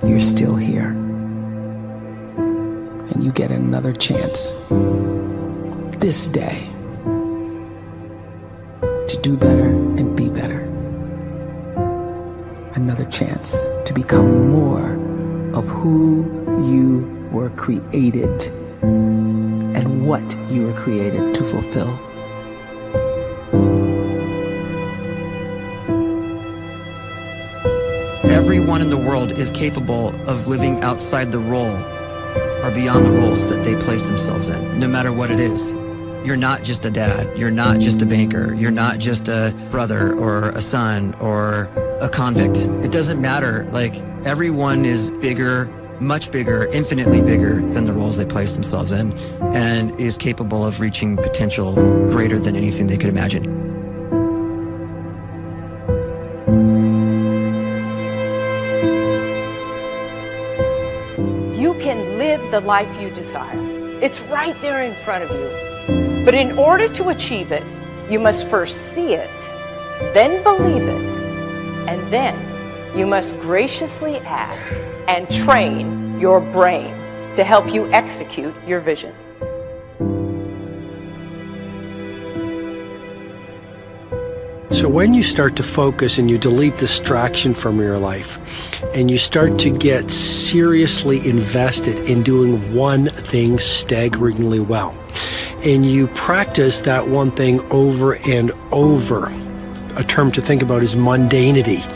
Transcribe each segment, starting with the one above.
you're still here. And you get another chance this day to do better and be better. Another chance to become more of who you were created and what you were created to fulfill. Everyone in the world is capable of living outside the role or beyond the roles that they place themselves in, no matter what it is. You're not just a dad, you're not just a banker, you're not just a brother or a son or a convict. It doesn't matter. Like, everyone is bigger, much bigger, infinitely bigger than the roles they place themselves in, and is capable of reaching potential greater than anything they could imagine. You can live the life you desire. It's right there in front of you. But in order to achieve it, you must first see it, then believe it, and then you must graciously ask and train your brain to help you execute your vision. So when you start to focus and you delete distraction from your life, and you start to get seriously invested in doing one thing staggeringly well, and you practice that one thing over and over, a term to think about is mundanity.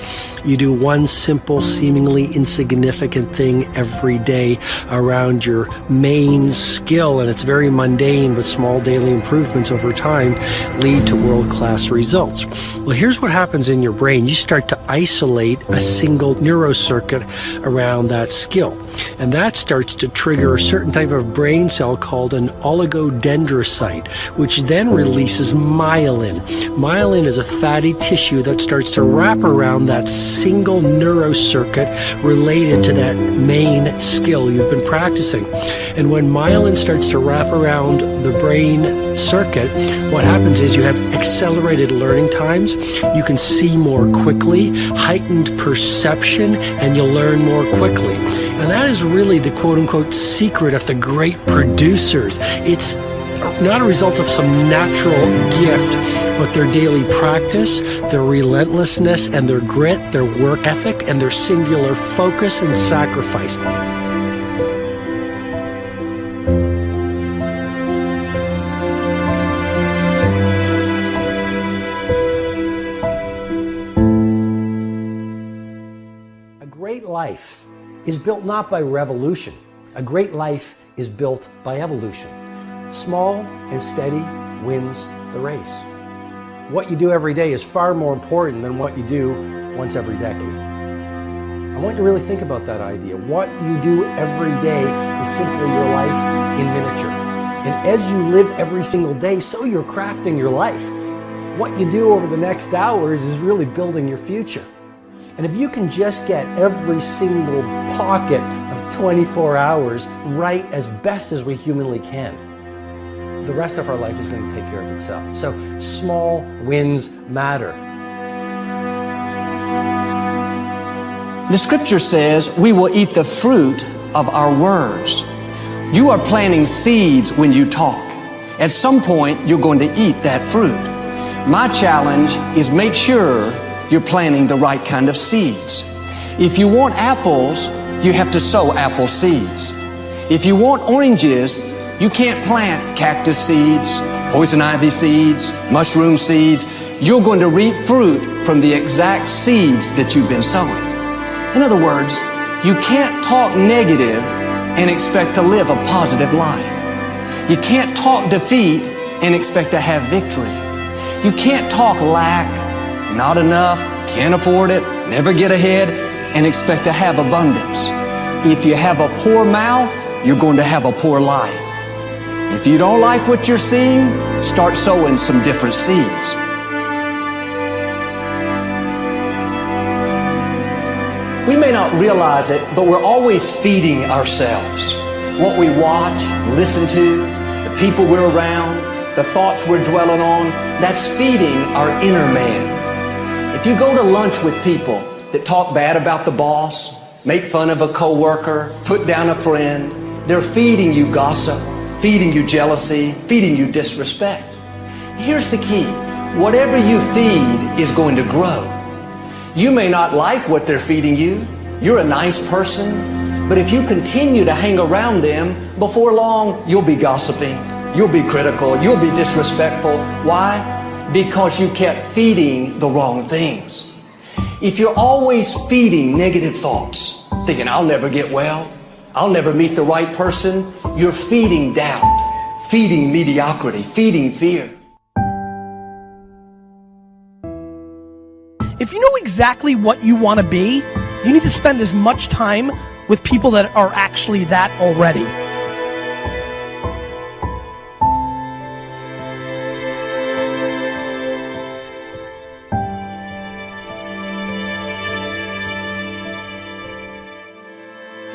You do one simple, seemingly insignificant thing every day around your main skill, and it's very mundane, but small daily improvements over time lead to world-class results. Well, here's what happens in your brain. You start to isolate a single neurocircuit around that skill, and that starts to trigger a certain type of brain cell called an oligodendrocyte, which then releases myelin. Myelin is a fatty tissue that starts to wrap around that single neurocircuit related to that main skill you've been practicing. And when myelin starts to wrap around the brain circuit, what happens is you have accelerated learning times, you can see more quickly, heightened perception, and you'll learn more quickly. And that is really the quote-unquote secret of the great producers. It's not a result of some natural gift, but their daily practice, their relentlessness and their grit, their work ethic, and their singular focus and sacrifice. A great life is built not by revolution. A great life is built by evolution. Small and steady wins the race. What you do every day is far more important than what you do once every decade. I want you to really think about that idea. What you do every day is simply your life in miniature. And as you live every single day, so you're crafting your life. What you do over the next hours is really building your future. And if you can just get every single pocket of 24 hours right as best as we humanly can, the rest of our life is going to take care of itself. So small wins matter. The scripture says we will eat the fruit of our words. You are planting seeds when you talk. At some point, you're going to eat that fruit. My challenge is make sure you're planting the right kind of seeds. If you want apples, you have to sow apple seeds. If you want oranges, you can't plant cactus seeds, poison ivy seeds, mushroom seeds. You're going to reap fruit from the exact seeds that you've been sowing. In other words, you can't talk negative and expect to live a positive life. You can't talk defeat and expect to have victory. You can't talk lack, not enough, can't afford it, never get ahead, and expect to have abundance. If you have a poor mouth, you're going to have a poor life. If you don't like what you're seeing, start sowing some different seeds. We may not realize it, but we're always feeding ourselves. What we watch, listen to, the people we're around, the thoughts we're dwelling on, that's feeding our inner man. If you go to lunch with people that talk bad about the boss, make fun of a coworker, put down a friend. They're feeding you gossip, feeding you jealousy, feeding you disrespect. Here's the key. Whatever you feed is going to grow. You may not like what they're feeding you. You're a nice person. But if you continue to hang around them, before long, you'll be gossiping. You'll be critical. You'll be disrespectful. Why? Because you kept feeding the wrong things. If you're always feeding negative thoughts, thinking, I'll never get well, I'll never meet the right person, you're feeding doubt, feeding mediocrity, feeding fear. If you know exactly what you want to be, you need to spend as much time with people that are actually that already.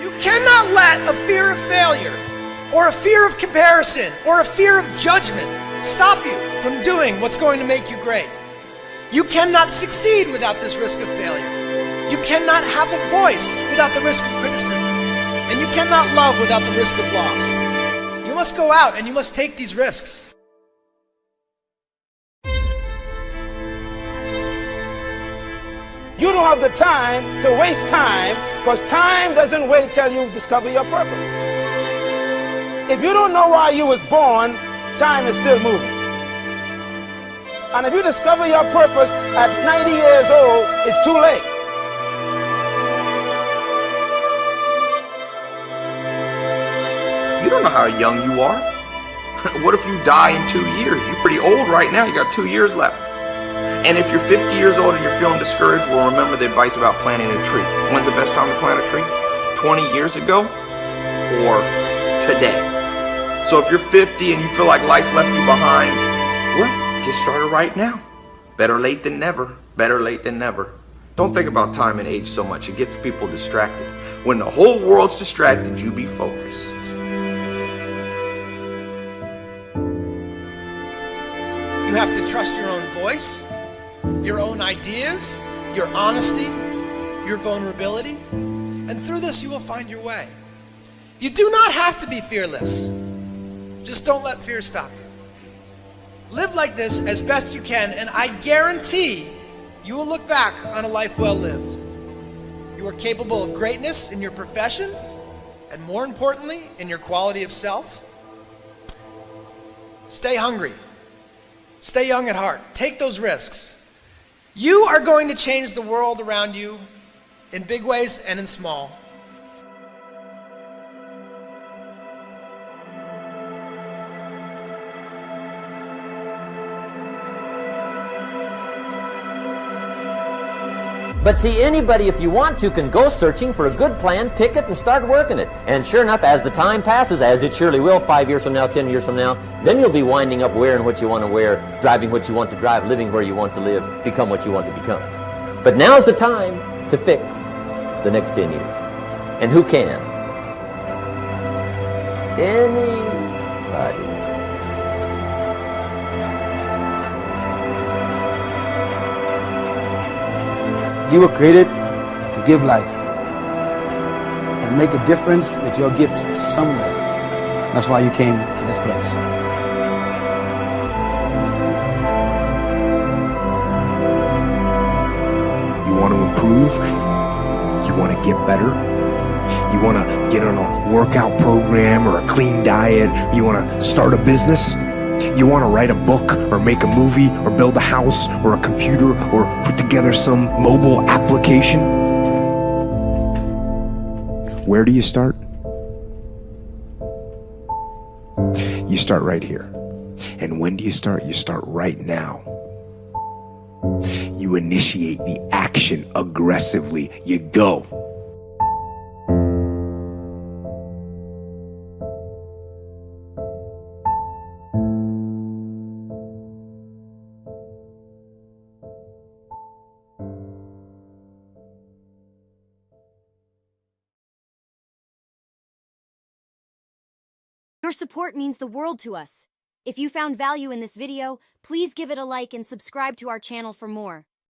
You cannot let a fear of failure, or a fear of comparison, or a fear of judgment stop you from doing what's going to make you great. You cannot succeed without this risk of failure. You cannot have a voice without the risk of criticism. And you cannot love without the risk of loss. You must go out and you must take these risks. You don't have the time to waste time, because time doesn't wait till you discover your purpose. If you don't know why you was born, time is still moving. And if you discover your purpose at 90 years old, it's too late. You don't know how young you are. What if you die in 2 years? You're pretty old right now. You got 2 years left. And if you're 50 years old and you're feeling discouraged, well, remember the advice about planting a tree. When's the best time to plant a tree? 20 years ago or today? So if you're 50 and you feel like life left you behind, well, get started right now. Better late than never. Better late than never. Don't think about time and age so much. It gets people distracted. When the whole world's distracted, you be focused. You have to trust your own voice, your own ideas, your honesty, your vulnerability. And through this, you will find your way. You do not have to be fearless. Just don't let fear stop you. Live like this as best you can, and I guarantee you will look back on a life well lived. You are capable of greatness in your profession, and more importantly, in your quality of self. Stay hungry. Stay young at heart. Take those risks. You are going to change the world around you in big ways and in small. But see, anybody, if you want to, can go searching for a good plan, pick it, and start working it. And sure enough, as the time passes, as it surely will 5 years from now, 10 years from now, then you'll be winding up wearing what you want to wear, driving what you want to drive, living where you want to live, become what you want to become. But now's the time to fix the next 10 years. And who can? Anybody. You were created to give life and make a difference with your gift somewhere. That's why you came to this place. You want to improve? You want to get better? You want to get on a workout program or a clean diet? You want to start a business? You want to write a book or make a movie or build a house or a computer or put together some mobile application? Where do you start? You start right here. And when do you start? You start right now. You initiate the action aggressively. You go. Your support means the world to us. If you found value in this video, please give it a like and subscribe to our channel for more.